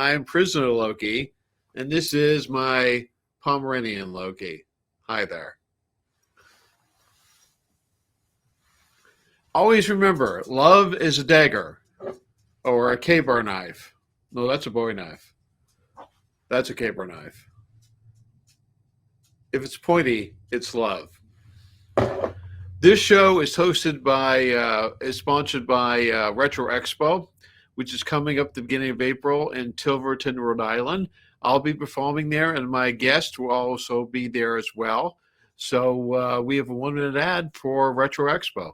I'm Prisoner Loki, and this is my Pomeranian Loki. Hi there. Always remember, love is a dagger or a K-bar knife. No, that's a Bowie knife. That's a K-bar knife. If it's pointy, it's love. This show is sponsored by RetroXpo, which is coming up the beginning of April in Tiverton, Rhode Island. I'll be performing there, and my guest will also be there as well. So we have a 1-minute ad for RetroXpo.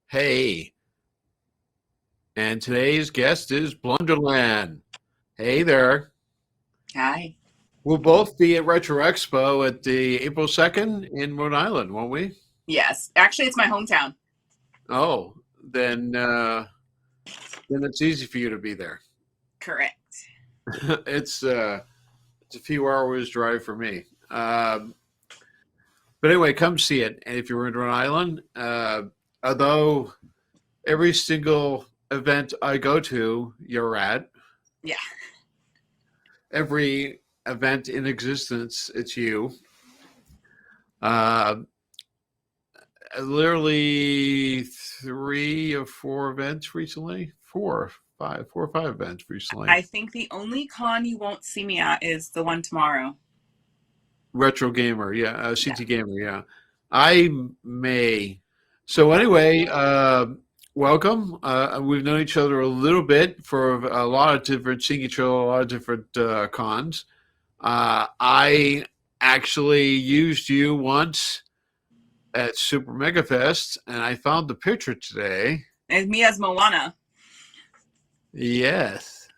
Hey, and today's guest is Blunderland. Hey there. Hi. We'll both be at RetroXpo at the April 2nd in Rhode Island, won't we? Yes. Actually, it's my hometown. Oh, then it's easy for you to be there. Correct. It's a few hours drive for me. But anyway, come see it. And if you're in Rhode Island, although every single event I go to, you're at. Yeah. Every event in existence, it's you. Literally 3 or 4 events recently. 4 or 5 events recently. I think the only con you won't see me at is the one tomorrow. Retro Gamer, yeah. CT Gamer, yeah. I may. So anyway, welcome. We've known each other a little bit for a lot of different, seeing each other a lot of different cons. I actually used you once at Super Mega Fest, and I found the picture today. And me as Moana. Yes.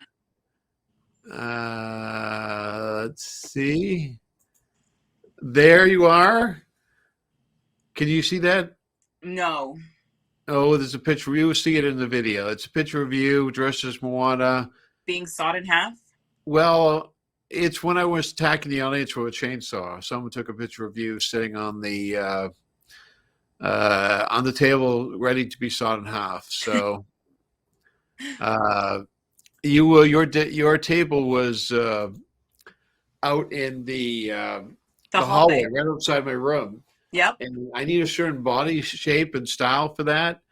Let's see. There you are. Can you see that? No. Oh, there's a picture. You will see it in the video. It's a picture of you dressed as Moana. Being sawed in half? Well, it's when I was attacking the audience with a chainsaw. Someone took a picture of you sitting on the table, ready to be sawed in half. So, your table was out in the hallway, right outside my room. Yep. And I need a certain body shape and style for that.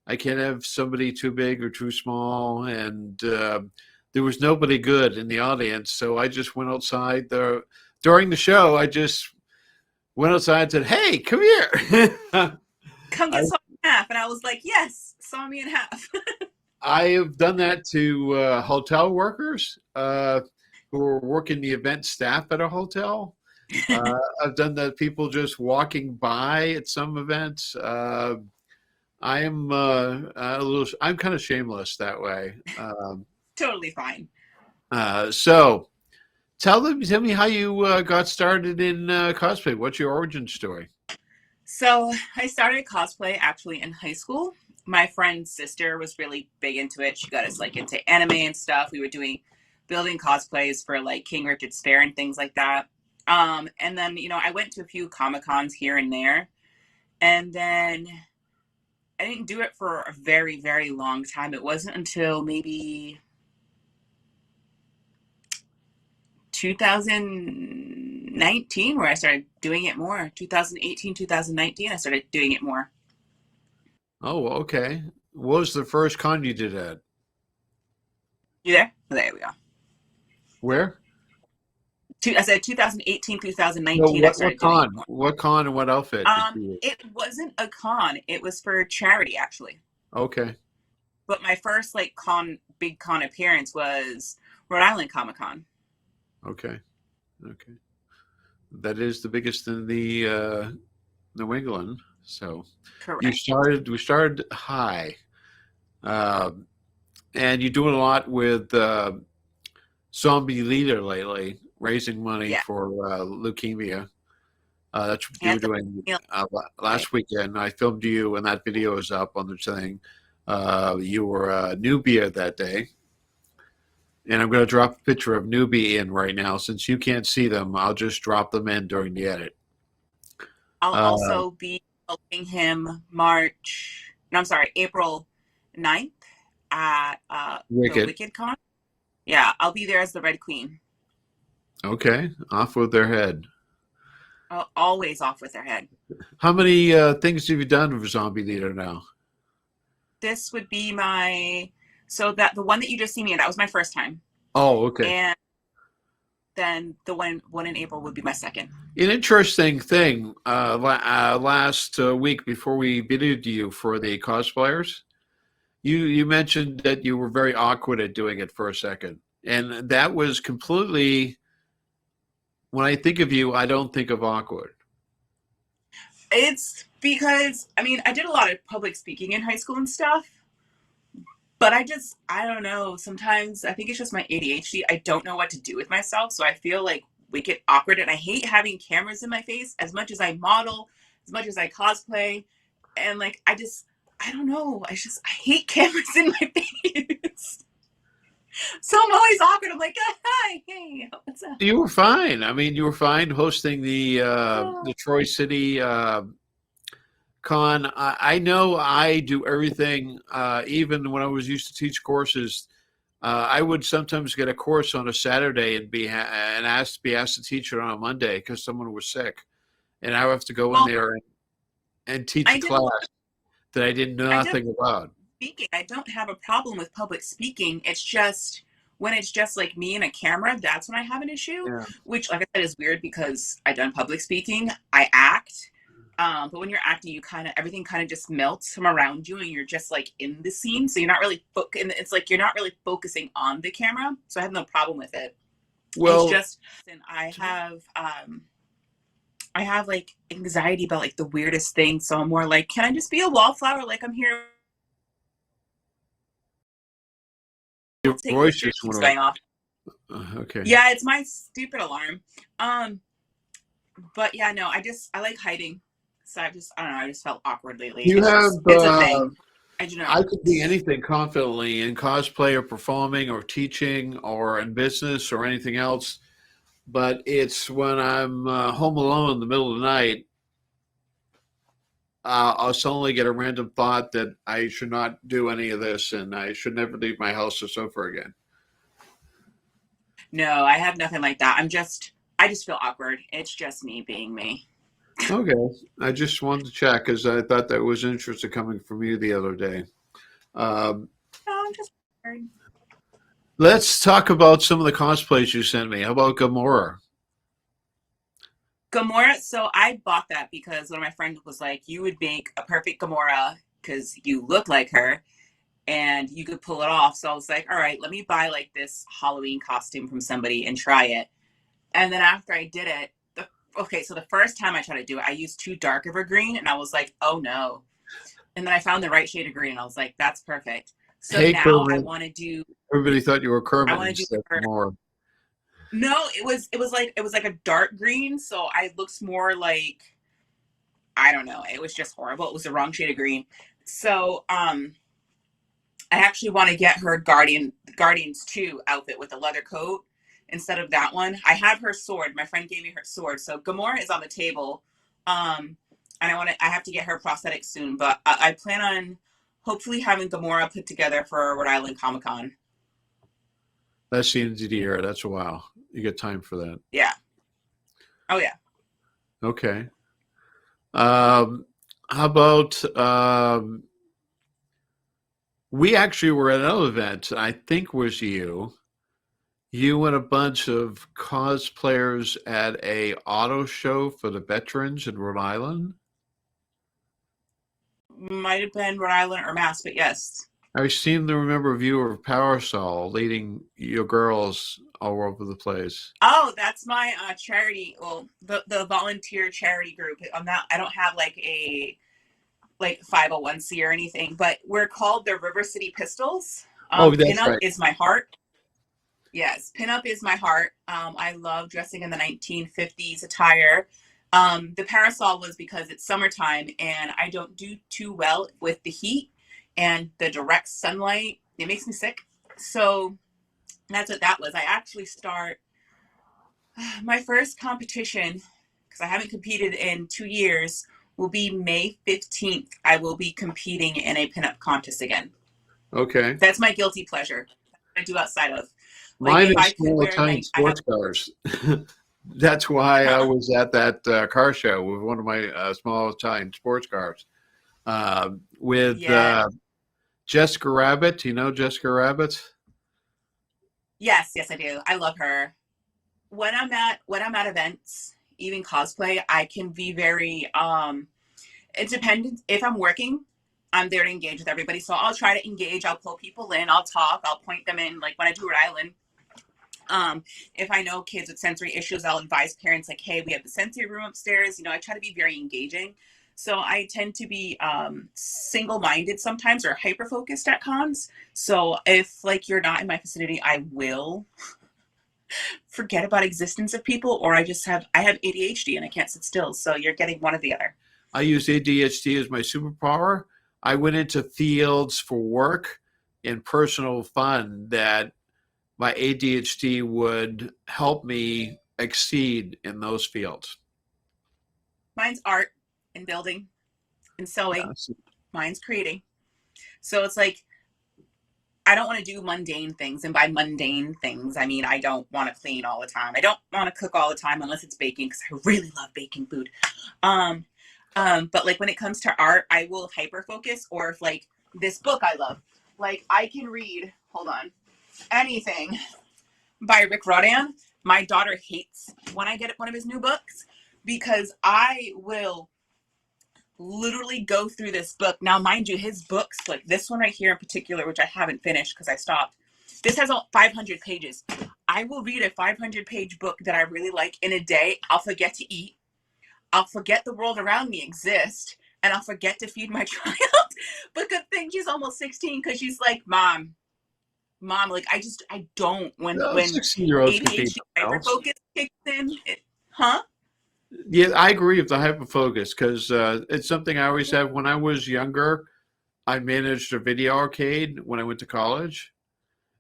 I can't have somebody too big or too small. And there was nobody good in the audience. So I just went outside during the show. I just went outside and said, "Hey, come here." Come get sawed in half. And I was like, yes, saw me in half. I have done that to hotel workers who are working the event staff at a hotel. I've done that people just walking by at some events. I'm I'm kind of shameless that way. Totally fine. So tell me how you got started in cosplay. What's your origin story? So I started cosplay actually in high school. My friend's sister was really big into it. She got us like into anime and stuff. We were building cosplays for like King Richard's Fair and things like that. And then, I went to a few Comic Cons here and there. And then I didn't do it for a very, very long time. It wasn't until maybe 2019 where I started doing it more. 2018, 2019, I started doing it more. Oh, okay. What was the first con you did at? You there? There we go. Where? I said 2018, No, 2019, I what started doing it con? more. What con and what outfit did you? It wasn't a con. It was for charity, actually. Okay. But my first like big con appearance was Rhode Island Comic Con. Okay. Okay. That is the biggest in the New England. So Correct. we started high. Um, and you're doing a lot with Zombie Leader lately, raising money Yeah. for leukemia. That's what you And were doing last weekend. I filmed you, and that video is up on the thing. You were a newbie that day. And I'm going to drop a picture of newbie in right now. Since you can't see them, I'll just drop them in during the edit. I'll also be helping him April 9th at the Wicked Con. Yeah, I'll be there as the Red Queen. Okay, off with their head. Always off with their head. How many things have you done for Zombie Leader now? This would be the one that you just see me in, that was my first time. Oh, okay. And then the one in April would be my second. An interesting thing, last week before we videoed you for the cosplayers, you mentioned that you were very awkward at doing it for a second. And that was completely, when I think of you, I don't think of awkward. It's because, I did a lot of public speaking in high school and stuff, but I don't know. Sometimes I think it's just my ADHD. I don't know what to do with myself. So I feel like wicked awkward, and I hate having cameras in my face as much as I model, as much as I cosplay. And like, I don't know. I hate cameras in my face. So I'm always awkward. I'm like, hi, hey, what's up? You were fine. You were fine hosting the Troy City con. I know I do everything. Even when I was used to teach courses, I would sometimes get a course on a Saturday and be asked to teach it on a Monday because someone was sick, and I would have to go in there and teach a class that I did nothing about. Speaking, I don't have a problem with public speaking. It's just when it's just like me and a camera, that's when I have an issue. Yeah. Which, like I said, is weird because I've done public speaking. I act. But when you're acting, everything kind of just melts from around you, and you're just like in the scene. So you're not really it's like you're not really focusing on the camera. So I have no problem with it. Well, it's just, and I have like anxiety about like the weirdest things. So I'm more like, can I just be a wallflower? Like, I'm here. Your voice just went going off. Okay. Yeah, it's my stupid alarm. But yeah, no, I like hiding. So I don't know. I just felt awkward lately. It's a thing. I could be anything confidently in cosplay or performing or teaching or in business or anything else. But it's when I'm home alone in the middle of the night, I'll suddenly get a random thought that I should not do any of this and I should never leave my house or sofa again. No, I have nothing like that. I just feel awkward. It's just me being me. Okay. I just wanted to check because I thought that was interesting coming from you the other day. No, I'm just worried. Let's talk about some of the cosplays you sent me. How about Gamora? Gamora, so I bought that because one of my friends was like, you would make a perfect Gamora because you look like her and you could pull it off. So I was like, all right, let me buy like this Halloween costume from somebody and try it. And then after I did it, so the first time I tried to do it, I used too dark of a green and I was like, oh no. And then I found the right shade of green and I was like, that's perfect. So now Kermit. I want to do. Everybody thought you were Kermit. I want to do more. No, it was like a dark green, so I looked more like I don't know. It was just horrible. It was the wrong shade of green. So I actually want to get her Guardians 2 outfit with a leather coat instead of that one. I have her sword. My friend gave me her sword. So Gamora is on the table. And I have to get her prosthetic soon, but I plan on hopefully having Gamora put together for Rhode Island Comic Con. That's the end of the year. That's a while. You get time for that. Yeah. Oh yeah. Okay. How about we actually were at another event, I think was you. You and a bunch of cosplayers at a auto show for the veterans in Rhode Island. Might have been Rhode Island or Mass, but yes. I seem to remember a view of Parasol leading your girls all over the place. Oh, that's my charity. Well, the volunteer charity group. I'm not. I don't have like a 501c or anything, but we're called the River City Pistols. Oh, that's Pinup right. is my heart. Yes, pinup is my heart. I love dressing in the 1950s attire. The parasol was because it's summertime and I don't do too well with the heat and the direct sunlight. It makes me sick. So that's what that was. I actually start my first competition, because I haven't competed in 2 years, will be May 15th. I will be competing in a pinup contest again. Okay. That's my guilty pleasure. I do outside of. Mine is small Italian sports cars. That's why I was at that car show with one of my small Italian sports cars with Jessica Rabbit. Do you know Jessica Rabbit? Yes, I do. I love her. When I'm at events, even cosplay, I can be very it depends. If I'm working, I'm there to engage with everybody. So I'll try to engage. I'll pull people in. I'll talk. I'll point them in. Like when I do Rhode Island, if I know kids with sensory issues, I'll advise parents like, hey, we have the sensory room upstairs. I try to be very engaging. So I tend to be single-minded sometimes or hyper-focused at cons. So if like you're not in my vicinity, I will forget about existence of people, or I have ADHD and I can't sit still. So you're getting one or the other. I use ADHD as my superpower. I went into fields for work and personal fun that my ADHD would help me exceed in those fields. Mine's art and building and sewing. Mine's creating. So it's like, I don't want to do mundane things. And by mundane things, I mean, I don't want to clean all the time. I don't want to cook all the time unless it's baking, because I really love baking food. But like when it comes to art, I will hyper focus. Or if like this book I love, like I can read, hold on, anything by Rick Rodan. My daughter hates when I get one of his new books because I will literally go through this book. Now, mind you, his books, like this one right here in particular, which I haven't finished because I stopped. This has 500 pages. I will read a 500-page book that I really like in a day. I'll forget to eat. I'll forget the world around me exists. And I'll forget to feed my child. But good thing she's almost 16 because she's like, Mom, like I don't. When 16-year-olds ADHD hyperfocus kicks in, huh? Yeah, I agree with the hyperfocus because it's something I always have. When I was younger, I managed a video arcade when I went to college.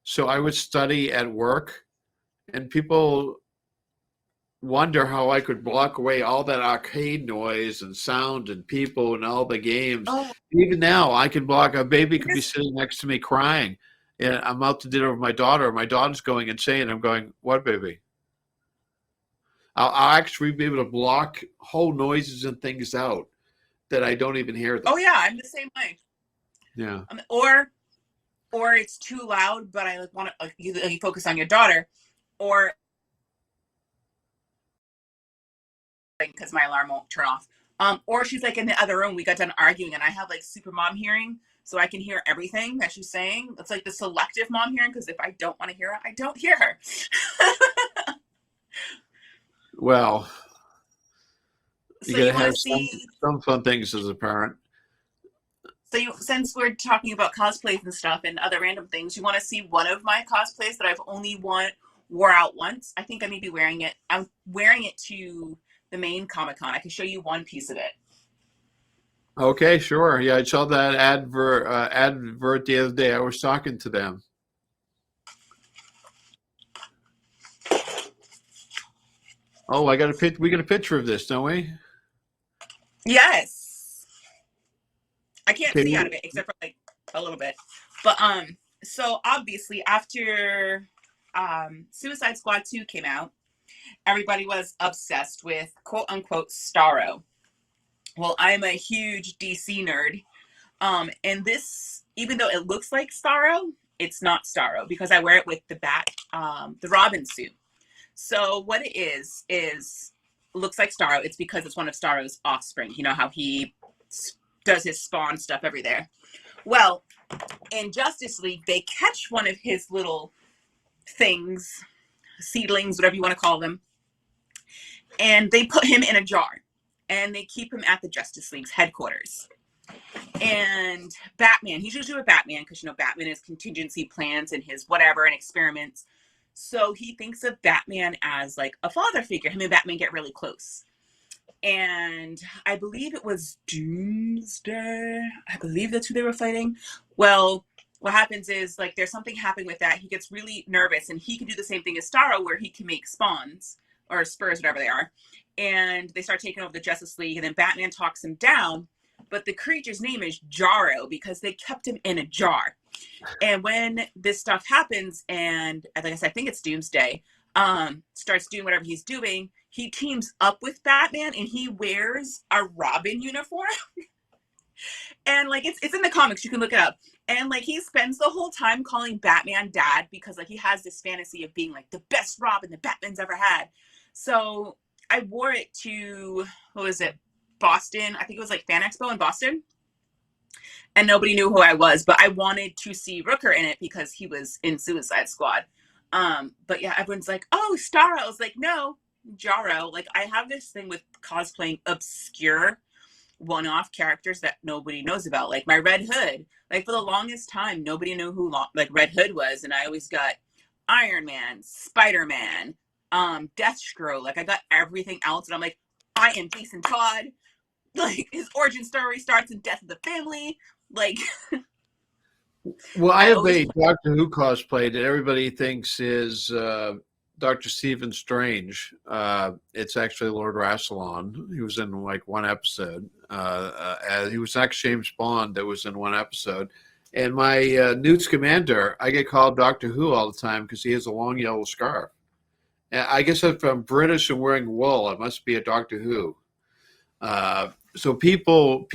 So I would study at work, and people wonder how I could block away all that arcade noise and sound and people and all the games. Oh. Even now, I can block. A baby could be sitting next to me crying, and I'm out to dinner with my daughter. My daughter's going insane. I'm going, what, baby? I'll actually be able to block whole noises and things out that I don't even hear them. Oh yeah, I'm the same way. Yeah. Or it's too loud, but I want to you focus on your daughter, or because my alarm won't turn off. Or she's like in the other room. We got done arguing, and I have like super mom hearing, so I can hear everything that she's saying. It's like the selective mom hearing, because if I don't want to hear her, I don't hear her. Well, so you gotta have some fun things as a parent. So since we're talking about cosplays and stuff and other random things, you want to see one of my cosplays that I've only wore out once? I think I may be wearing it. I'm wearing it to the main Comic-Con. I can show you one piece of it. Okay, sure. Yeah, I saw that advert the other day. I was talking to them. Oh, I got a pic. We got a picture of this, don't we? Yes. I can't Okay. see out of it except for like a little bit. But so obviously after Suicide Squad 2 came out, everybody was obsessed with quote unquote Starro. Well, I'm a huge DC nerd. And this, even though it looks like Starro, it's not Starro because I wear it with the Robin suit. So what it is looks like Starro. It's because it's one of Starro's offspring. You know how he does his spawn stuff every there. Well, in Justice League, they catch one of his little things, seedlings, whatever you want to call them, and they put him in a jar, and they keep him at the Justice League's headquarters. And Batman, he's usually with Batman because, you know, Batman has contingency plans and his whatever and experiments. So he thinks of Batman as like a father figure. Him and Batman get really close. And I believe it was Doomsday. I believe that's who they were fighting. Well, what happens is like there's something happening with that. He gets really nervous and he can do the same thing as Starro where he can make spawns or spurs, whatever they are. And they start taking over the Justice League and then Batman talks him down. But the creature's name is Jarro because they kept him in a jar. And when this stuff happens, and like I said, I think it's Doomsday, starts doing whatever he's doing, he teams up with Batman and he wears a Robin uniform. And like it's in the comics, you can look it up. And like he spends the whole time calling Batman dad because like he has this fantasy of being like the best Robin that Batman's ever had. So I wore it to, what was it, Boston? I think it was like Fan Expo in Boston. And nobody knew who I was, but I wanted to see Rooker in it because he was in Suicide Squad. But yeah, everyone's like, oh, Starro. I was like, no, Jarro. Like I have this thing with cosplaying obscure one-off characters that nobody knows about, like my Red Hood. Like for the longest time, nobody knew who like Red Hood was, and I always got Iron Man, Spider-Man, Deathstroke. Like I got everything else, and I'm like, I am Jason Todd. Like his origin story starts in Death of the Family. Like Well, I I have always a Doctor Who cosplay that everybody thinks is Dr. Stephen Strange. It's actually Lord Rassilon. He was in like one episode. He was actually James Bond that was in one episode. And my Newt Scamander, I get called Doctor Who all the time because he has a long yellow scarf. And I guess if I'm British and wearing wool, I must be a Doctor Who. So people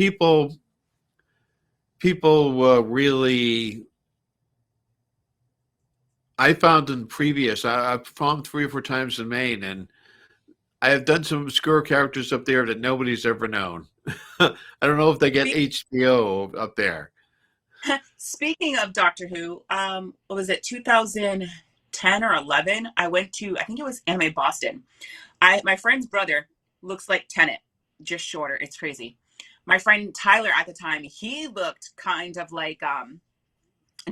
really. I found in previous. I've performed 3 or 4 times in Maine, and I have done some obscure characters up there that nobody's ever known. I don't know if they get HBO up there. speaking of Doctor Who, what was it, 2010 or 11? I went to, I think it was Anime Boston. My friend's brother looks like Tennant, just shorter. It's crazy. My friend Tyler at the time, he looked kind of like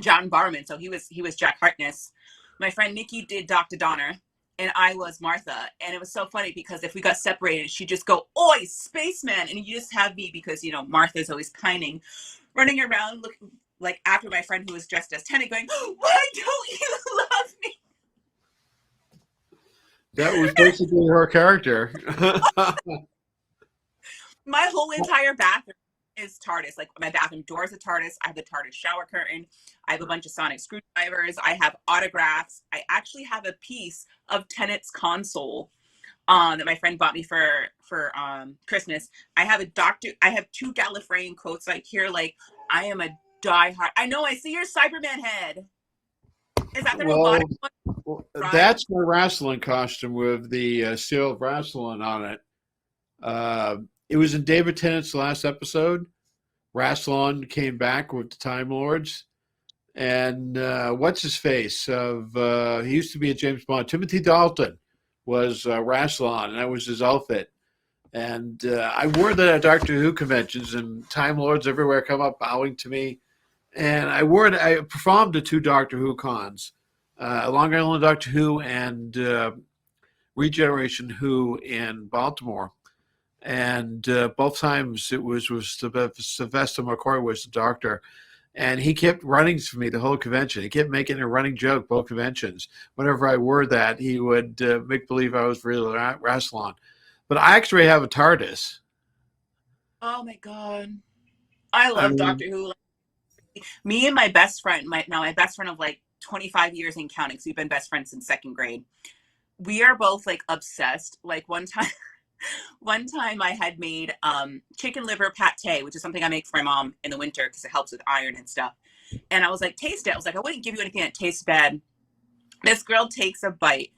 John Barrowman, so he was Jack Harkness. My friend Nikki did Dr. Donner, and I was Martha. And it was so funny because if we got separated, she'd just go, "Oi, spaceman!" And you just have me because Martha's always pining, running around looking like after my friend who was dressed as Tennant, going, "Why don't you love me?" That was basically her character. My whole entire bathroom is TARDIS. Like my bathroom door is a TARDIS. I have the TARDIS shower curtain. I have a bunch of sonic screwdrivers. I have autographs. I actually have a piece of Tennant's console that my friend bought me for Christmas. I have I have 2 Gallifreyan coats like here. Like I am a diehard. I know. I see your Cyberman head. Is that the Well, robotic one? Right. that's my wrestling costume with the seal of Rassilon on it. It was in David Tennant's last episode. Rassilon came back with the Time Lords. And what's his face? He used to be a James Bond. Timothy Dalton was Rassilon, and that was his outfit. And I wore that at Doctor Who conventions, and Time Lords everywhere come up bowing to me. And I wore it. I performed at 2 Doctor Who cons, Long Island Doctor Who and Regeneration Who in Baltimore. and both times it was Sylvester McCoy was the doctor, and he kept running for me the whole convention. He kept making a running joke both conventions. Whenever I wore that, he would make believe I was really Rassilon. But I actually have a TARDIS. Oh my god, I I love mean, Doctor Who. Me and my best friend, my best friend of like 25 years and counting, because we've been best friends since second grade. We are both like obsessed. Like one time I had made chicken liver pate, which is something I make for my mom in the winter because it helps with iron and stuff. And I was like, taste it. I was like, I wouldn't give you anything that tastes bad. This girl takes a bite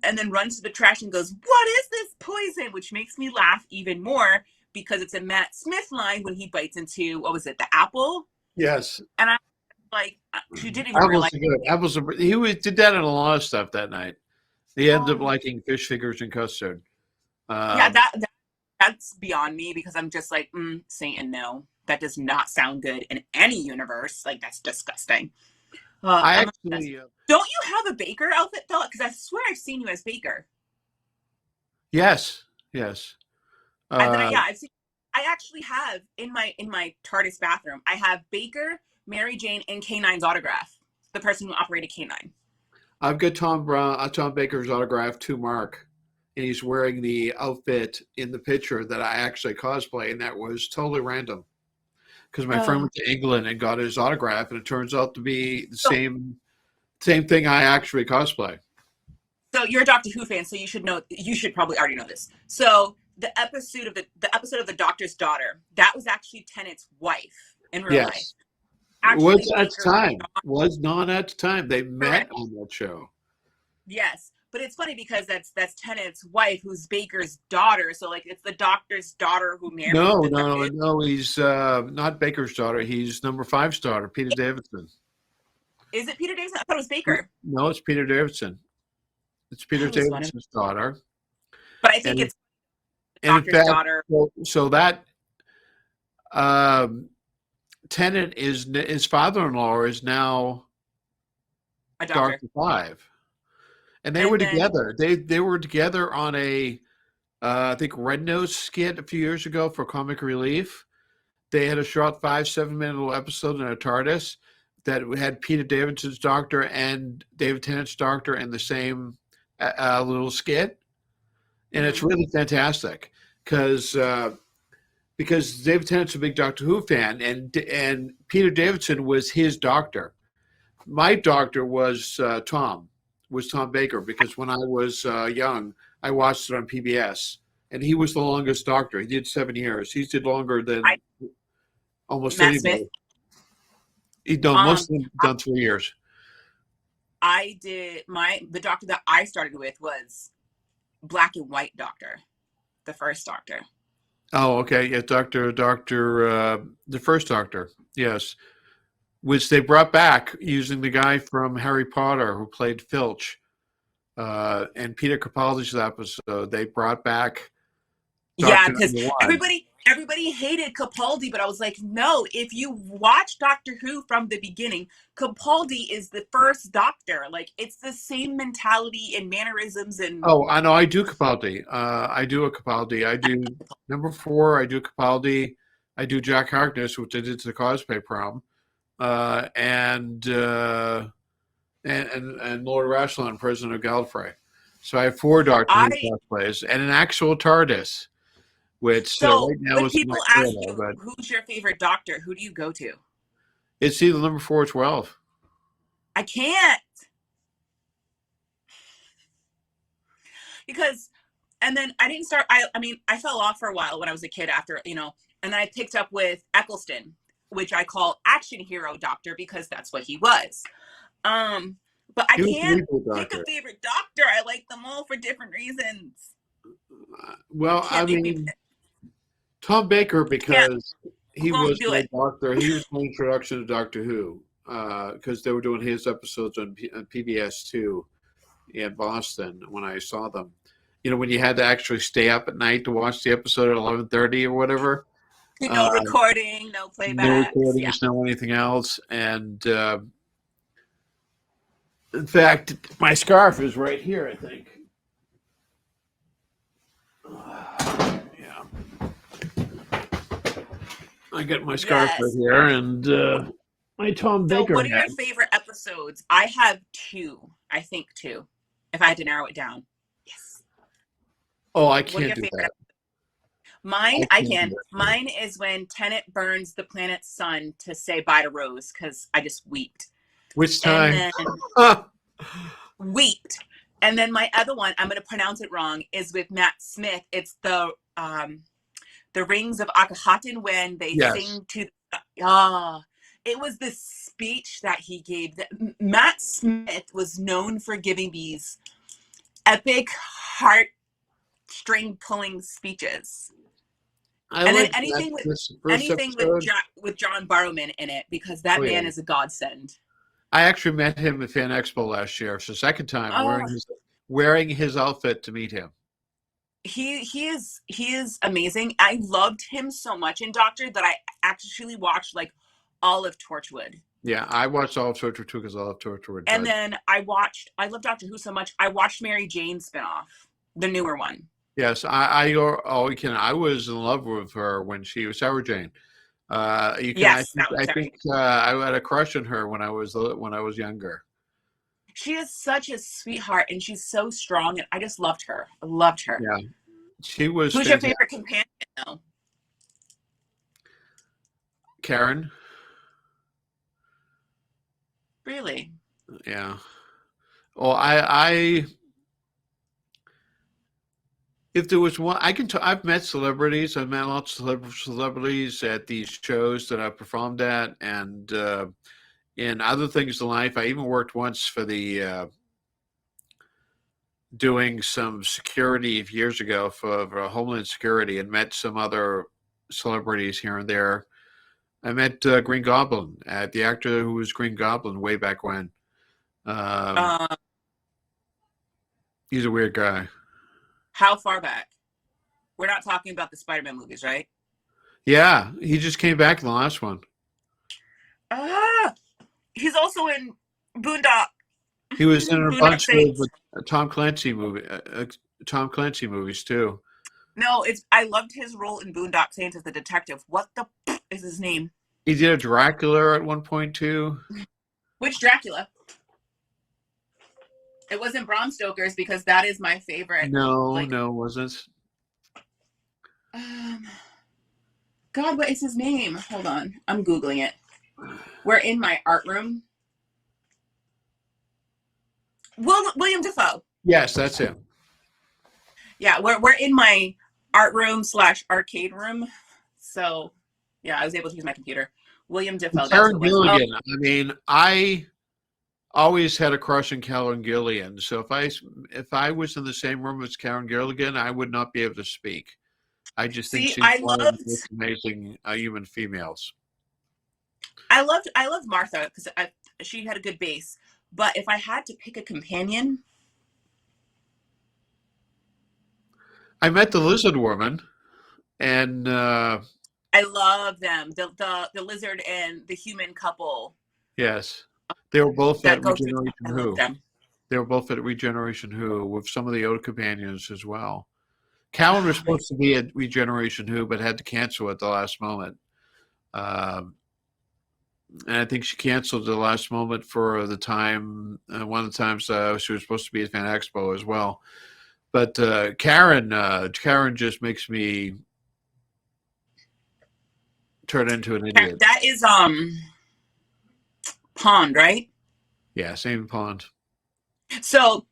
and then runs to the trash and goes, "What is this poison?" Which makes me laugh even more because it's a Matt Smith line when he bites into, what was it, the apple? yes, And I'm like, she didn't even apples realize. are good. Apples are. Did that in a lot of stuff that night. He ended up Oh, liking fish fingers and custard. yeah, Uh, that's beyond me because I'm just like, Satan, no, that does not sound good in any universe. Like, that's disgusting. I I'm obsessed. actually, Don't you have a baker outfit, though? Because I swear I've seen you as baker. yes, yes. And then, Uh, yeah, I've seen. I actually have in my TARDIS bathroom. I have Baker, Mary Jane, and K9's autograph. The person who operated K9. I've got Tom Baker's autograph to Mark, and he's wearing the outfit in the picture that I actually cosplay, and that was totally random because my friend Oh, went to England and got his autograph, and it turns out to be the so same thing I actually cosplay. so you're a Doctor Who fan, so you should know. You should probably already know this. So the episode of the Doctor's daughter, that was actually Tennant's wife in real life. Yes, it Actually, was at the Baker. time. Was not at the time. They met Correct. on that show. Yes, but it's funny because that's Tennant's wife, who's Baker's daughter. So like, it's the Doctor's daughter who married No, the no, nurse. no. He's not Baker's daughter. He's number five's daughter, Peter Davidson. Is it Peter Davidson? I thought it was Baker. No, it's Peter Davidson. It's Peter That was funny, Davidson's daughter. but I think And it's the and in Doctor's fact, daughter, so that um, Tennant is his father-in-law is now a doctor, Doctor Five, and they were and then together. They were together on a I think Red Nose skit a few years ago for Comic Relief. They had a short 5-7 minute little episode in a TARDIS that had Peter Davidson's Doctor and David Tennant's Doctor in the same little skit, and it's mhm. really fantastic because David Tennant's a big Doctor Who fan, and Peter Davidson was his doctor. My doctor was Tom Baker, because when I was young, I watched it on PBS, and he was the longest doctor. He did 7 years. He did longer I than almost Matt Smith. anybody. He done most Um, of them done 3 years. I did the doctor that I started with was Black and White Doctor, the first Doctor. Oh, okay, yeah, the first Doctor, yes, which they brought back using the guy from Harry Potter who played Filch, and Peter Capaldi's episode. They brought back Yeah, Doctor because Number One. everybody hated Capaldi, but I was like, no, if you watch Doctor Who from the beginning, Capaldi is the first Doctor. Like, it's the same mentality and mannerisms and Oh, I know. I do Capaldi. I do a Capaldi. I do number four. I do Capaldi. I do Jack Harkness, which I did to the cosplay prom, uh, and, uh, and Lord Rassilon, President of Gallifrey. So I have four Doctor Who I cosplays and an actual TARDIS, which so right now when is not people clear, ask you but who's your favorite Doctor, who do you go to? it's either number 4 or 12. I can't, because and then I didn't start. I mean, I fell off for a while when I was a kid after, and I picked up with Eccleston, which I call action hero Doctor because that's what he was. Um, but I He was the can't legal pick a Doctor. favorite Doctor. I like them all for different reasons. You Well, I can't make me mean, Tom Baker, can't because he won't was do my it. doctor. He was my introduction to Doctor Who, because they were doing his episodes on PBS2 in Boston when I saw them. You know, when you had to actually stay up at night to watch the episode at 11:30 or whatever. No Uh, recording, no no playbacks. Yeah. recordings, no anything else. And in fact, my scarf is right here, I think. Yeah. I got my scarf right Yes. here, and my Tom So, Baker what are your hat. favorite episodes? I have two. I think two, if I had to narrow it down. Yes. Oh, I What are can't your do favorite? that. Mine, I I can't do can. that. Mine is when Tennant burns the planet's sun to say bye to Rose because I just weeped. Which And time? then weeped. And then my other one, I'm going to pronounce it wrong, is with Matt Smith. It's the Rings of Akhenaten when they Yes. sing to it was this speech that he gave. That Matt Smith was known for giving these epic heartstring pulling speeches. I And then like that this first anything with episode. with John Barrowman in it because that Oh yeah. man is a godsend. I actually met him at Fan Expo last year. It's the second time Oh, wearing his outfit to meet him. he is amazing. I loved him so much in Doctor that I actually watched like all of Torchwood. Yeah, I watched all of Torchwood too because I love Torchwood. And But then I love Doctor Who so much. I watched Mary Jane spinoff, the newer one. yes, I was in love with her when she was Sarah Jane. Yes, that was I Sarah think Jane. I had a crush on her when I was younger. She is such a sweetheart and she's so strong and I just loved her. I loved her. Yeah, she was Who's your fantastic. favorite companion though? Karen. Really? Yeah. Well, I if there was one, I've met celebrities. I've met lots of celebrities at these shows that I've performed at, and in other things in life. I even worked once for the doing some security years ago for Homeland Security, and met some other celebrities here and there. I met Green Goblin, the actor who was Green Goblin way back when. Um, Uh, he's a weird guy. how far back? We're not talking about the Spider-Man movies, right? Yeah, he just came back in the last one. Ah, he's also in Boondock. He was in a Boondock bunch of Saints. Tom Clancy movies too. No, it's I loved his role in Boondock Saints as the detective. What the is his name? He did a Dracula at one point too. Which Dracula? It wasn't Bram Stoker's because that is my favorite. No, Like, no, it wasn't. God, what is his name? Hold on, I'm googling it. We're in my art room. William Dafoe. Yes, that's him. Yeah, we're in my art room / arcade room. So, yeah, I was able to use my computer. William Dafoe. That's Karen what it was. Oh, Gilligan. I mean, I always had a crush on Karen Gilligan. So if I was in the same room as Karen Gilligan, I would not be able to speak. I just think see, she's one of the most amazing human females. I loved Martha because she had a good base. But if I had to pick a companion, I met the Lizard Woman, and I love them. The lizard and the human couple yes, they were both that at go through. Regeneration I love Who. them. They were both at Regeneration Who with some of the old companions as well. Callan was Oh, supposed to be at Regeneration Who, but had to cancel at the last moment. And I think she canceled at the last moment for the time. One of the times she was supposed to be at Fan Expo as well. But Karen just makes me turn into an idiot. that is Pond, right? Yeah, same pond. So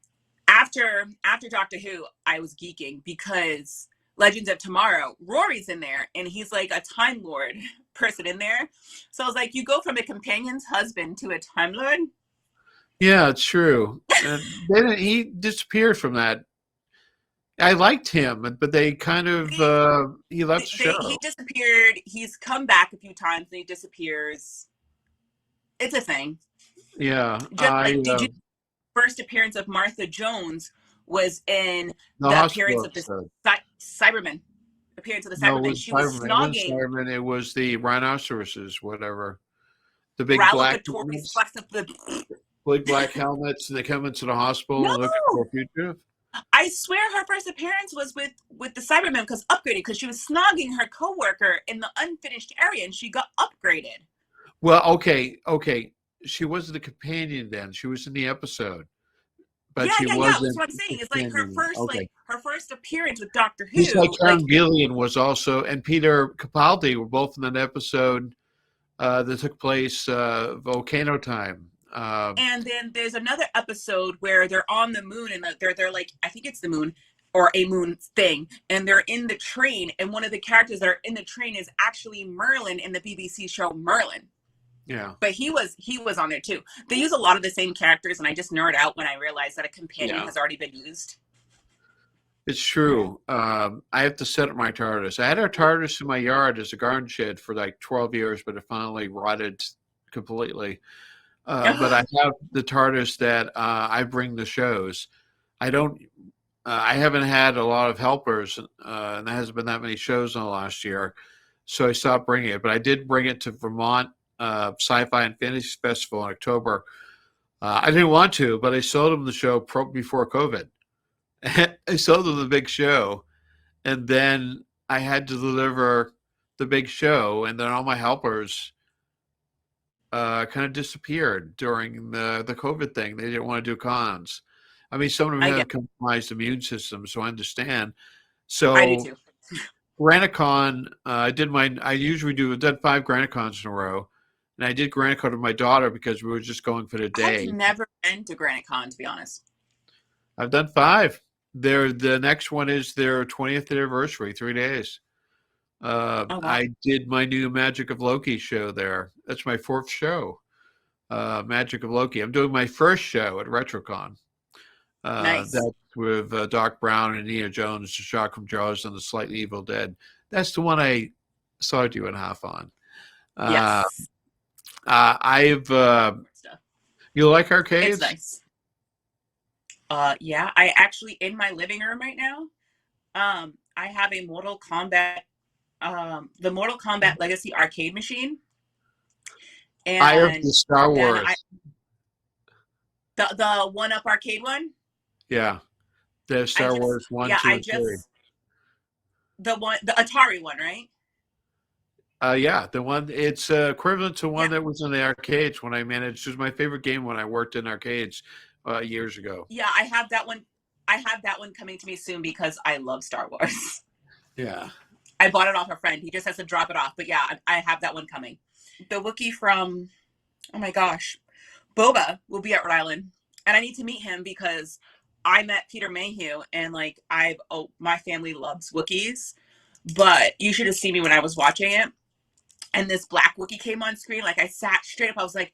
after Doctor Who, I was geeking because Legends of Tomorrow, Rory's in there, and he's like a Time Lord person in there. So I was like, you go from a companion's husband to a Time Lord. Yeah, it's true. And then he disappeared from that. I liked him, but they kind of he left the show. He disappeared. He's come back a few times, and he disappears. It's a thing. Yeah, Did you first appearance of Martha Jones was in the appearance of the Cyberman. Appearance of the Cyberman. No, She was snogging. It was the rhinoceroses, whatever. The big Ralligatori's black helmets, and they come into the hospital and look for a fugitive. I swear her first appearance was with the Cybermen because upgraded because she was snogging her coworker in the unfinished area and she got upgraded. Well, okay. She wasn't a companion then. She was in the episode, but she Yeah. That's wasn't what I'm a saying. It's companion. Okay. like her first appearance with Doctor Just like Who. Karen Like, Gillian was also, and Peter Capaldi were both in that episode that took place Volcano Time. and then there's another episode where they're on the moon and they're like, I think it's the moon or a moon thing, and they're in the train, and one of the characters that are in the train is actually Merlin in the BBC show Merlin. Yeah. But he was on there too. They use a lot of the same characters, and I just nerd out when I realize that a companion Yeah. has already been used. It's true. I have to set up my TARDIS. I had our TARDIS in my yard as a garden shed for like 12 years, but it finally rotted completely. But I have the TARDIS that I bring to shows. I don't. I haven't had a lot of helpers, and there hasn't been that many shows in the last year, so I stopped bringing it. But I did bring it to Vermont Sci-Fi and Fantasy Festival in October. I didn't want to, but I sold them the show before COVID. I sold them the big show, and then I had to deliver the big show, and then all my helpers kind of disappeared during the COVID thing. They didn't want to do cons. I mean, some of them I have get. compromised immune systems, so I understand. I do So too. GraniCon, I usually do, I've done 5 GraniCons in a row, and I did GraniCon with my daughter because we were just going for the I've day. never been to GraniteCon, to be honest. I've done 5. The next one is their 20th anniversary, 3 days. Oh wow, I did my new Magic of Loki show there. That's my 4th show, Magic of Loki. I'm doing my first show at RetroCon. nice. That's with Doc Brown and Nia Jones, the Shock from Jaws, and the Slightly Evil Dead. That's the one I saw 2.5 on. Uh, Yes, I've stuff. You like It's arcades? nice. Yeah, I actually in my living room right now. I have a Mortal Kombat, the Mortal Kombat Legacy arcade machine, I have the and Star then Wars. the one up arcade one. Yeah, the I Star just Wars 1, yeah, 2, and 3. the Atari one, right? Yeah, the one it's equivalent to one Yeah, that was in the arcades when I managed. It was my favorite game when I worked in arcades years ago. yeah, I have that one. I have that one coming to me soon because I love Star Wars. Yeah. I bought it off a friend. He just has to drop it off. But yeah, I have that one coming. The Wookiee from, oh my gosh, Boba will be at Rhode Island. And I need to meet him because I met Peter Mayhew and like my family loves Wookiees. But you should have seen me when I was watching it. And this black Wookiee came on screen. Like I sat straight up. I was like,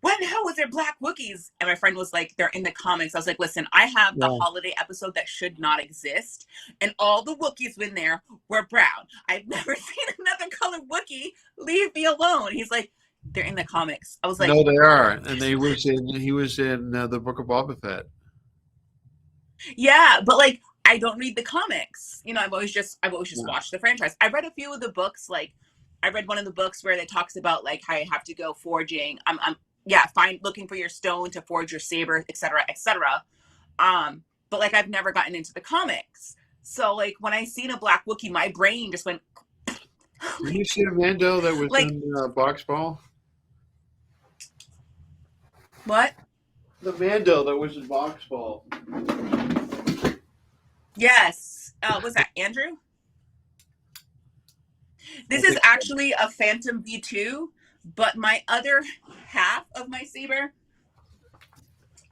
when the hell was there black Wookiees? And my friend was like, they're in the comics. I was like, listen, I have the Yeah. holiday episode that should not exist. And all the Wookiees in there were brown. I've never seen another colored Wookiee. Leave me alone. He's like, they're in the comics. I was like, No, they are, and he was in the Book of Boba Fett. yeah, but like, I don't read the comics. You know, I've always just Yeah. watched the franchise. I read a few of the books. Like, I read one of the books where it talks about like how you have to go forging. Yeah, looking for your stone to forge your saber, etc., etc. But like I've never gotten into the comics. So like when I seen a black Wookiee, my brain just went Did you see the Mando that was like in Box Ball? what? The Mando that was in Box Ball. Yes. Was that Andrew? I This is think so. actually a Phantom V2, but my other half of my saber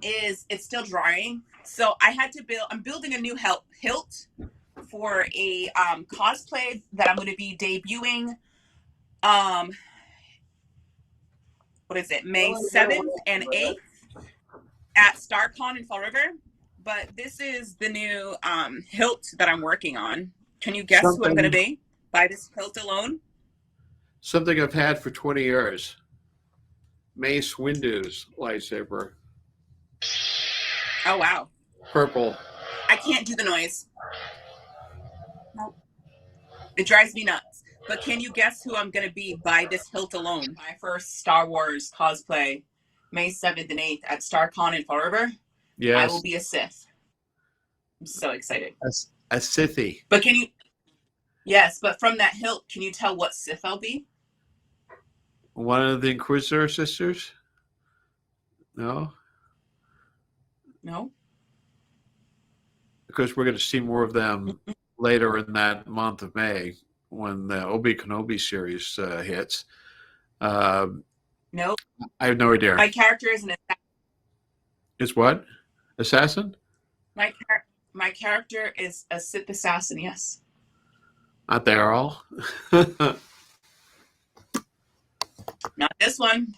it's still drying. So I had to I'm building a new hilt for a cosplay that I'm going to be debuting. Um, what is it? May 7th and 8th at StarCon in Fall River. But this is the new hilt that I'm working on. Can you guess who I'm going to be by this hilt alone? Something I've had for 20 years. Mace Windu's lightsaber. Oh wow! Purple. I can't do the noise. Nope. It drives me nuts. But can you guess who I'm going to be by this hilt alone? My first Star Wars cosplay, May 7th and 8th at StarCon in Fall River. I will Yes. be a Sith. I'm so excited. A Sithy. But can you? Yes, but from that hilt, can you tell what Sith I'll be? One of the Inquisitor sisters? No? No. Because we're going to see more of them later in that month of May when the Obi-Kenobi series hits. No. I have no idea. My character is an assassin. It's what? Assassin? My character is a Sith assassin, yes. Not they all. Not this one.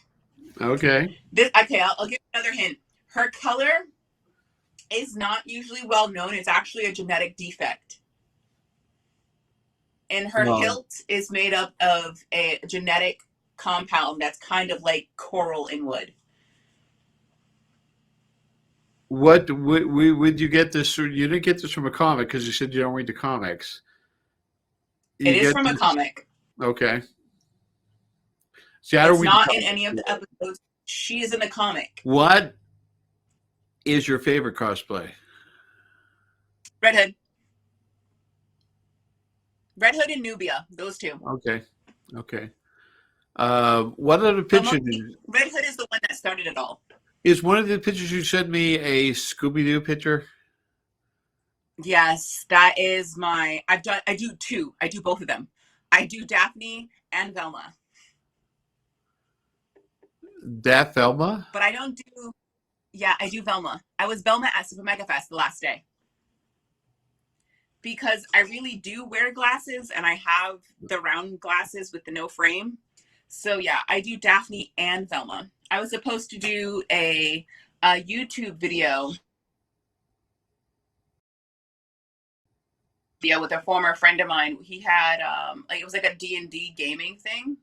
Okay. Okay, I'll give another hint. Her color is not usually well known. It's actually a genetic defect. And her hilt is made up of a genetic compound that's kind of like coral in wood. What would you get this? You didn't get this from a comic because you said you don't read the comics. It is from a comic. Okay. See, it's not in any of the episodes. She is in the comic. What is your favorite cosplay? Red Hood. Red Hood and Nubia. Those two. Okay. Okay. What are the pictures? Red Hood is the one that started it all. Is one of the pictures you sent me a Scooby-Doo picture? Yes, that is my. I do two. I do both of them. I do Daphne and Velma. Velma? But I don't do. Yeah, I do Velma. I was Velma at Super Mega Fest the last day. Because I really do wear glasses and I have the round glasses with the no frame. So yeah, I do Daphne and Velma. I was supposed to do a YouTube video with a former friend of mine. He had like it was like a D&D gaming thing.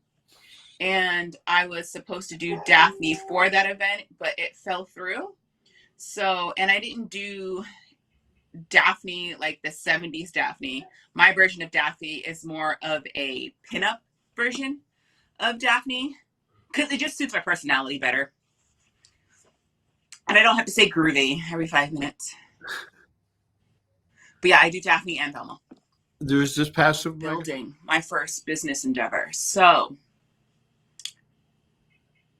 And I was supposed to do Daphne for that event, but it fell through. So, and I didn't do Daphne like the 70s Daphne. My version of Daphne is more of a pinup version of Daphne because it just suits my personality better. And I don't have to say groovy every 5 minutes. But yeah, I do Daphne and Velma. There's this passive building my first business endeavor. So,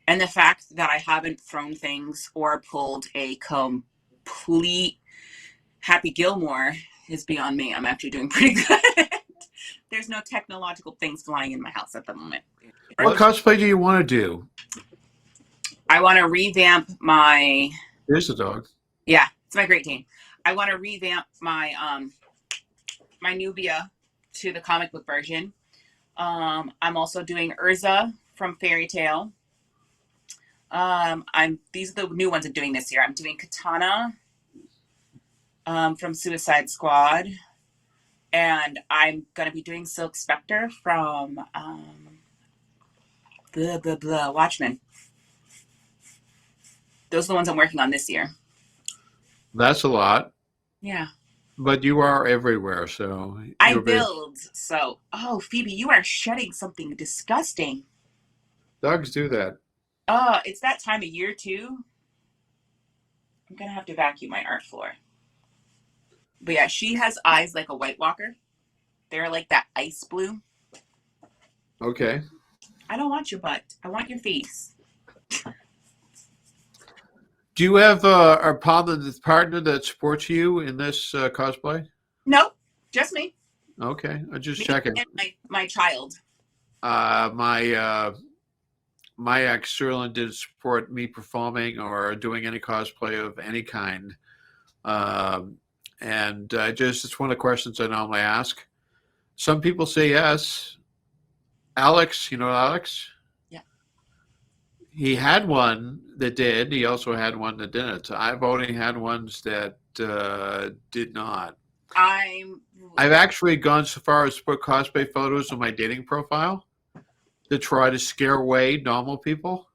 and the fact that I haven't thrown things or pulled a complete Happy Gilmore is beyond me. I'm actually doing pretty good. There's no technological things flying in my house at the moment. What cosplay do you want to do? I want to revamp my... There's the dog. Yeah, it's my Great Dane. I want to revamp my my Nubia to the comic book version. I'm also doing Urza from Fairy Tale. These are the new ones I'm doing this year. I'm doing Katana from Suicide Squad. And I'm going to be doing Silk Spectre from Watchmen. Those are the ones I'm working on this year. That's a lot. Yeah. But you are everywhere, so... I build, so... Oh, Phoebe, you are shedding something disgusting. Dogs do that. It's that time of year, too. I'm going to have to vacuum my art floor. But yeah, she has eyes like a White Walker. They're like that ice blue. Okay. I don't want your butt. I want your face. Do you have a partner that supports you in this cosplay? No, just me. Okay, I'm just checking. And my child. My ex certainly did support me performing or doing any cosplay of any kind. And it's one of the questions I normally ask. Some people say yes. Alex, you know Alex? Yeah. He had one that did. He also had one that didn't. I've only had ones that did not. I've actually gone so far as to put cosplay photos on my dating profile to try to scare away normal people.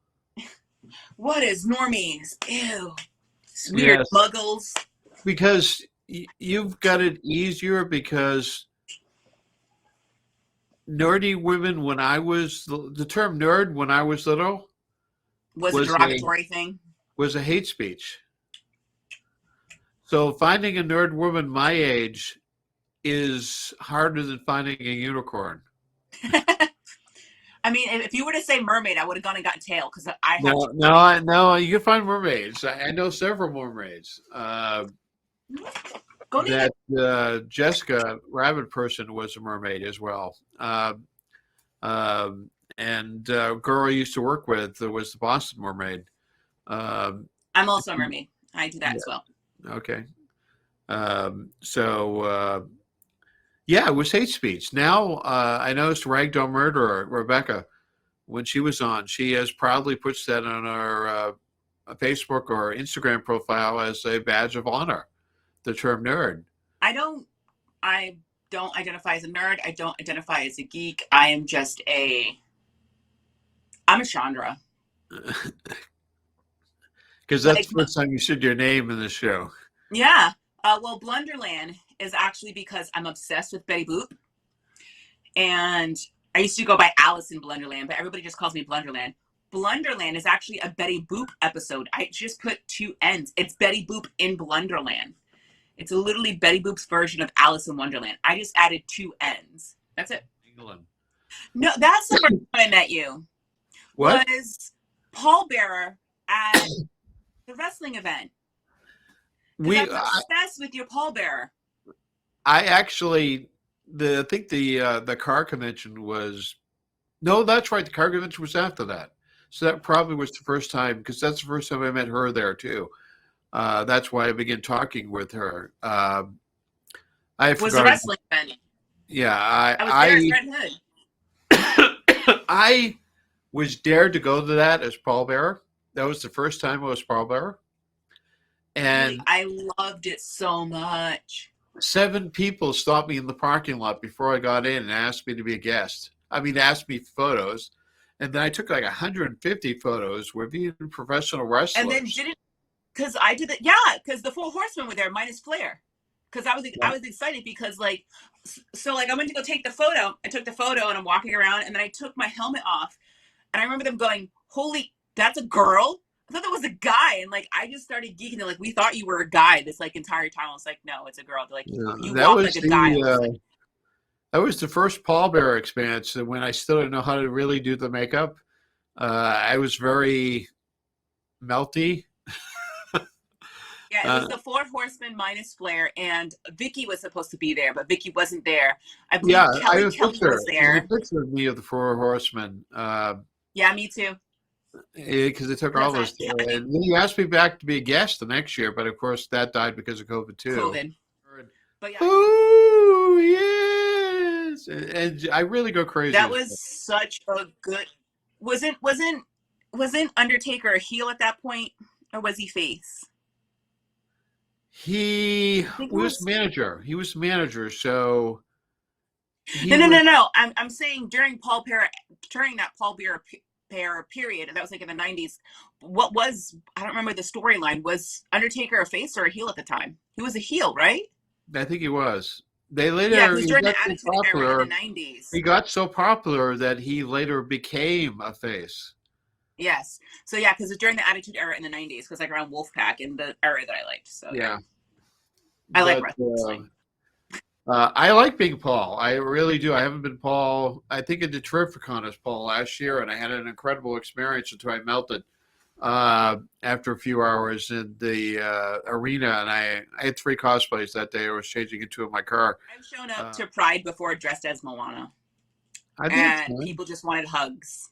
What is normies? Ew. Weird muggles. Because you've got it easier because nerdy women when I was, the term nerd when I was little was a derogatory thing. Was a hate speech. So finding a nerd woman my age is harder than finding a unicorn. I mean, if you were to say mermaid, I would have gone and got tail because I have. No. You can find mermaids. I know several mermaids. Go to That Jessica Rabbit person was a mermaid as well. And a girl I used to work with was the Boston Mermaid. I'm also a mermaid. I do that as well. Okay. Yeah, it was hate speech. Now I noticed Ragdoll Murderer, Rebecca, when she was on, she has proudly puts that on our Facebook or Instagram profile as a badge of honor, the term nerd. I don't identify as a nerd. I don't identify as a geek. I'm a Chandra. Because that's the first time you said your name in the show. Yeah. Well, Blunderland is actually because I'm obsessed with Betty Boop. And I used to go by Alice in Blunderland, but everybody just calls me Blunderland. Blunderland is actually a Betty Boop episode. I just put 2 N's. It's Betty Boop in Blunderland. It's literally Betty Boop's version of Alice in Wonderland. I just added 2 N's. That's it. England. No, that's the first time I met you. What? Was pallbearer at the wrestling event. I'm obsessed with your pallbearer. I actually, I think the car convention was, no, that's right. The car convention was after that. So that probably was the first time, because that's the first time I met her there too. That's why I began talking with her. Was a wrestling event. Yeah, I was there as Red Hood. I was dared to go to that as pallbearer. That was the first time I was pallbearer. And I loved it so much. 7 people stopped me in the parking lot before I got in and asked me to be a guest. I mean, asked me photos. And then I took like 150 photos with even professional wrestlers. And then because I did it. Yeah, because the 4 horsemen were there minus Flair. Because I was excited because I went to go take the photo. I took the photo and I'm walking around and then I took my helmet off. And I remember them going, holy, that's a girl? I thought that was a guy. And I just started geeking. They're like, we thought you were a guy this entire time. I was like, no, it's a girl. They're like, you walk like a guy. That was the first pallbearer experience when I still didn't know how to really do the makeup. I was very melty. Yeah, it was the 4 horsemen minus Flair, and Vicky was supposed to be there, but Vicky wasn't there. I believe Kelly was there. There's a picture of me of the 4 horsemen. Yeah, me too. Because they took all those. And then you asked me back to be a guest the next year, but of course that died because of COVID too. But yeah. Oh yes, and I really go crazy. That was such a good. Wasn't Undertaker a heel at that point, or was he face? He was manager. He was manager. So no. I'm saying during that pallbearer period, that was in the 90s. I don't remember the storyline. Was Undertaker a face or a heel at the time? He was a heel, right? I think he was. They later during the Attitude Era in the 90s. He got so popular that he later became a face. Yes. So yeah, because it's during the Attitude Era in the 90s, because around Wolfpack in the era that I liked. So yeah. I like wrestling. I like being Paul. I really do. I haven't been Paul. I think I did Terrificon as Paul last year, and I had an incredible experience until I melted after a few hours in the arena. And I had 3 cosplays that day. I was changing into in my car. I've shown up to Pride before dressed as Moana. And people just wanted hugs.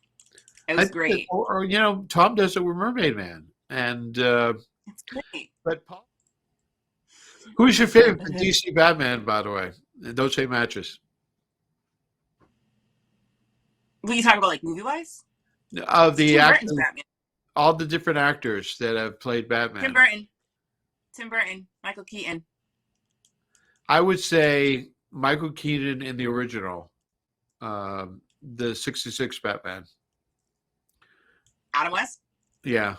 It was great. Or Tom does it with Mermaid Man. And it's great. But Paul. Who's your favorite DC Batman, by the way? Don't say matches. What are you talking about, movie-wise? The actors, all the different actors that have played Batman. Tim Burton, Michael Keaton. I would say Michael Keaton in the original, the 66 Batman. Adam West? Yeah.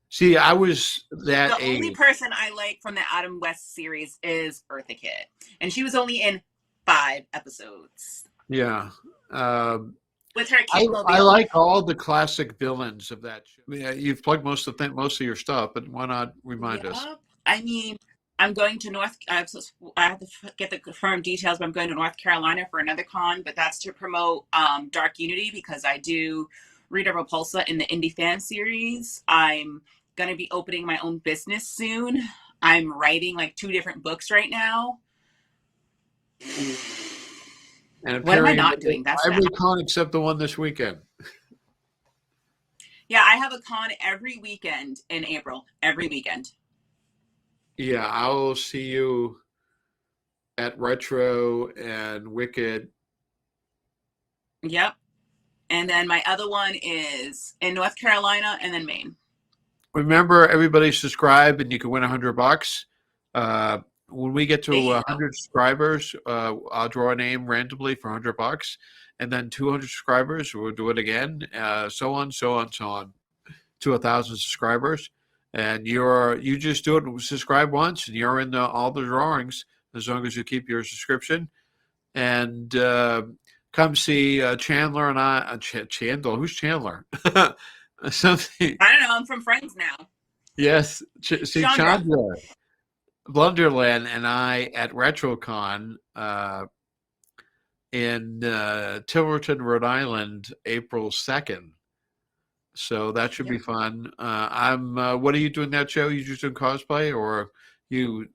See, I was that The only person I like from the Adam West series is Eartha Kitt. And she was only in 5 episodes. Yeah. With her I like all the classic villains of that show. Yeah, you've plugged most of your stuff, but why not remind us? I mean, I'm going to I have to get the confirmed details, but I'm going to North Carolina for another con, but that's to promote Dark Unity because I do Rita Repulsa in the Indie Fan series. I'm going to be opening my own business soon. I'm writing like 2 different books right now. And What am I appearing in not doing? That's that. every con except the one this weekend. Yeah, I have a con every weekend in April. Every weekend. Yeah, I will see you at Retro and Wicked. Yep. And then my other one is in North Carolina and then Maine. Remember, everybody subscribe, and you can win $100. When we get to There you go. 100 subscribers, I'll draw a name randomly for $100, and then 200 subscribers, we'll do it again, so on, so on, so on, to 1,000 subscribers. And you just do it, subscribe once, and you're in all the drawings as long as you keep your subscription. And come see Chandler and I. Chandler, who's Chandler? Something. I don't know. I'm from Friends now. Yes, see Chandra. Chandra, Blunderland, and I at RetroCon in Tiverton, Rhode Island, April 2nd. So that should Yep. be fun. I'm. What are you doing that show? You just doing cosplay, or you?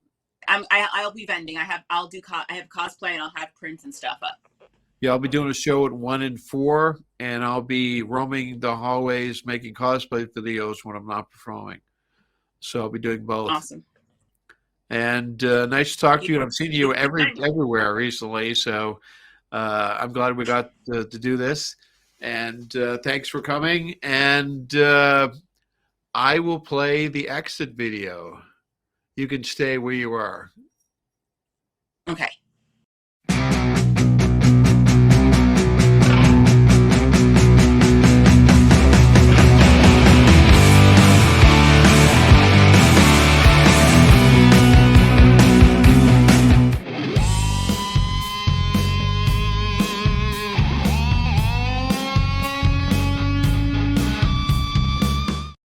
I'll be vending. I have cosplay and I'll have prints and stuff up. Yeah, I'll be doing a show at 1 and 4, and I'll be roaming the hallways making cosplay videos when I'm not performing. So I'll be doing both. Awesome. And nice to talk to you. And I've seen you everywhere recently, so I'm glad we got to do this. And thanks for coming. And I will play the exit video. You can stay where you are. Okay.